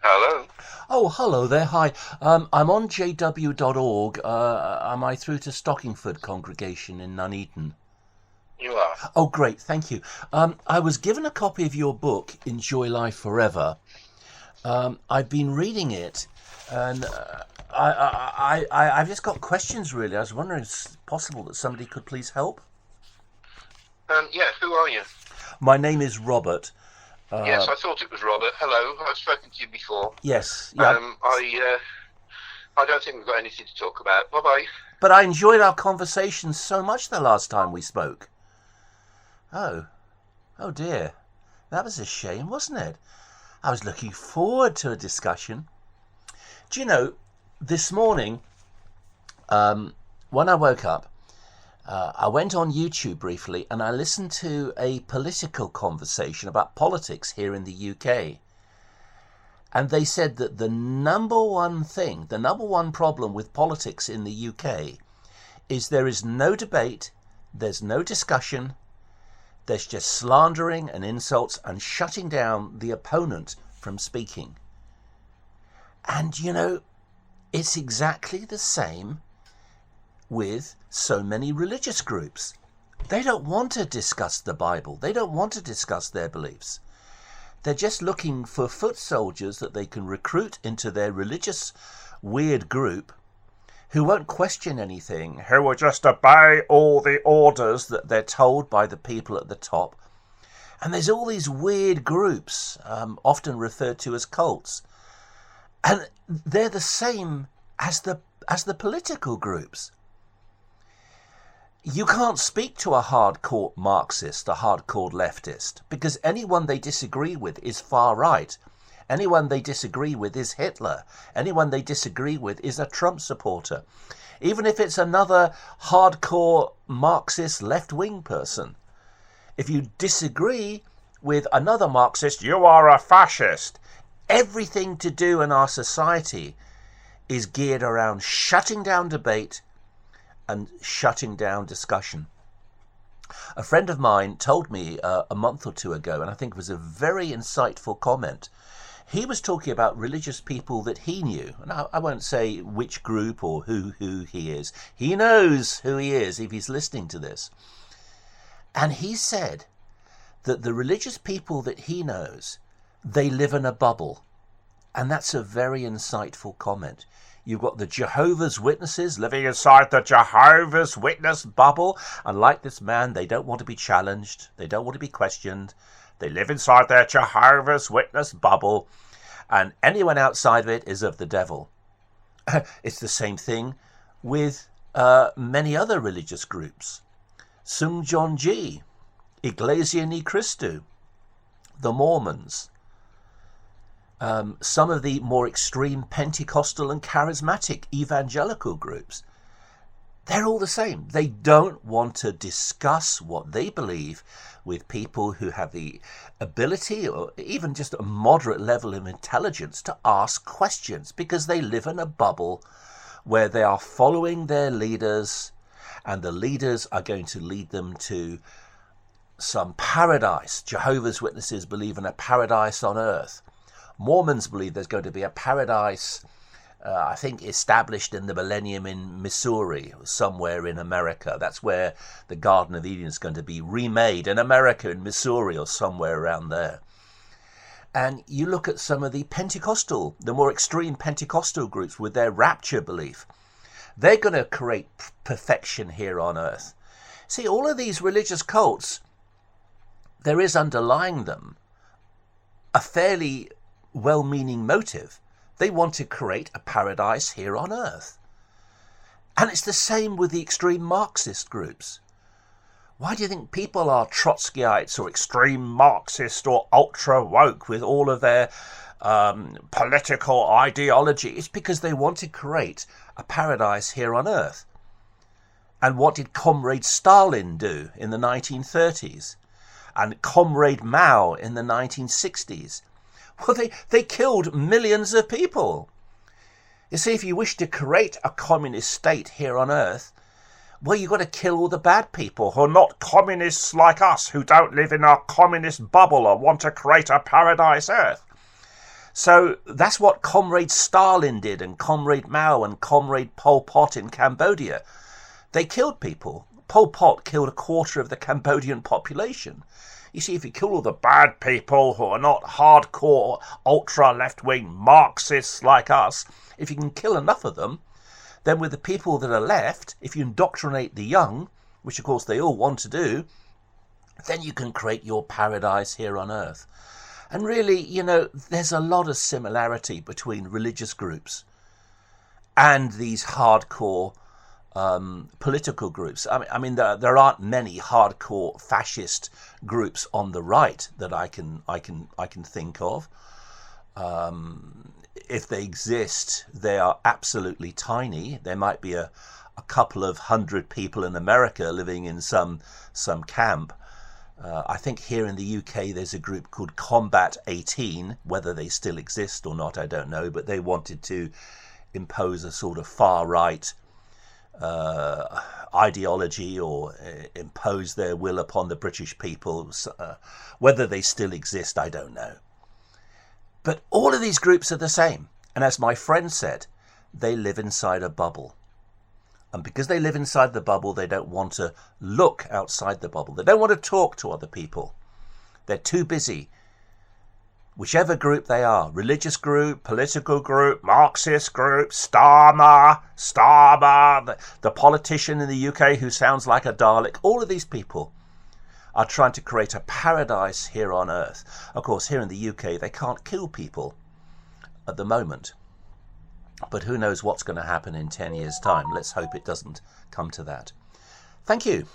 Hello. Oh, hello there. Hi. I'm on jw.org. Am I through to Stockingford congregation in Nuneaton? You are. Oh, great. Thank you. I was given a copy of your book, Enjoy Life Forever. I've been reading it, and I've just got questions, really. I was wondering if it's possible that somebody could please help. Yeah, who are you? My name is Robert. Yes, Uh, I thought it was Robert. Hello, I've spoken to you before. yes, yeah. I don't think we've got anything to talk about. Bye bye. But I enjoyed our conversation so much the last time we spoke. Oh, oh dear. That was a shame, wasn't it? I was looking forward to a discussion. Do you know, this morning, when I woke up, I went on YouTube briefly and I listened to a political conversation about politics here in the UK. And they said that the number one thing, the number one problem with politics in the UK is there is no debate, there's no discussion, there's just slandering and insults and shutting down the opponent from speaking. And you know, it's exactly the same with so many religious groups. They don't want to discuss the Bible. They don't want to discuss their beliefs. They're just looking for foot soldiers that they can recruit into their religious weird group who won't question anything, who will just obey all the orders that they're told by the people at the top. And there's all these weird groups, often referred to as cults. And they're the same as the political groups. You can't speak to a hardcore Marxist, a hardcore leftist, because anyone they disagree with is far right. Anyone they disagree with is Hitler. Anyone they disagree with is a Trump supporter. Even if it's another hardcore Marxist left-wing person. If you disagree with another Marxist, you are a fascist. Everything to do in our society is geared around shutting down debate and shutting down discussion. A friend of mine told me a month or two ago, and I think it was a very insightful comment. He was talking about religious people that he knew, and I won't say which group or who he is. He knows who he is if he's listening to this. And he said that the religious people that he knows, they live in a bubble. And that's a very insightful comment. You've got the Jehovah's Witnesses living inside the Jehovah's Witness bubble. And like this man, they don't want to be challenged. They don't want to be questioned. They live inside their Jehovah's Witness bubble. And anyone outside of it is of the devil. It's the same thing with many other religious groups. Sung John G, Iglesia Ni Cristo, the Mormons. Some of the more extreme Pentecostal and charismatic evangelical groups, they're all the same. They don't want to discuss what they believe with people who have the ability or even just a moderate level of intelligence to ask questions, because they live in a bubble where they are following their leaders and the leaders are going to lead them to some paradise. Jehovah's Witnesses believe in a paradise on earth. Mormons believe there's going to be a paradise, I think, established in the millennium in Missouri, somewhere in America. That's where the Garden of Eden is going to be remade, in America, in Missouri, or somewhere around there. And you look at some of the Pentecostal, the more extreme Pentecostal groups with their rapture belief. They're going to create perfection here on earth. See, all of these religious cults, there is underlying them a fairly well-meaning motive. They want to create a paradise here on earth. And it's the same with the extreme Marxist groups. Why do you think people are Trotskyites or extreme Marxist or ultra-woke with all of their political ideology? It's because they want to create a paradise here on earth. And what did Comrade Stalin do in the 1930s? And Comrade Mao in the 1960s? Well, they killed millions of people. You see, if you wish to create a communist state here on earth, well, you've got to kill all the bad people who are not communists like us, who don't live in a communist bubble or want to create a paradise earth. So that's what Comrade Stalin did, and Comrade Mao and Comrade Pol Pot in Cambodia. They killed people. Pol Pot killed a quarter of the Cambodian population. You see, if you kill all the bad people who are not hardcore, ultra-left-wing Marxists like us, if you can kill enough of them, then with the people that are left, if you indoctrinate the young, which of course they all want to do, then you can create your paradise here on earth. And really, you know, there's a lot of similarity between religious groups and these hardcore political groups. I mean, there aren't many hardcore fascist groups on the right that I can think of. If they exist, they are absolutely tiny. There might be a couple of hundred people in America living in some camp. I think here in the UK there's a group called Combat 18. Whether they still exist or not, I don't know. But they wanted to impose a sort of far-right ideology or impose their will upon the British people. Whether they still exist, I don't know. But all of these groups are the same. And as my friend said, they live inside a bubble. And because they live inside the bubble, they don't want to look outside the bubble. They don't want to talk to other people. They're too busy. Whichever group they are, religious group, political group, Marxist group, Starmer, the politician in the UK who sounds like a Dalek, all of these people are trying to create a paradise here on earth. Of course, here in the UK, they can't kill people at the moment. But who knows what's going to happen in 10 years' time. Let's hope it doesn't come to that. Thank you.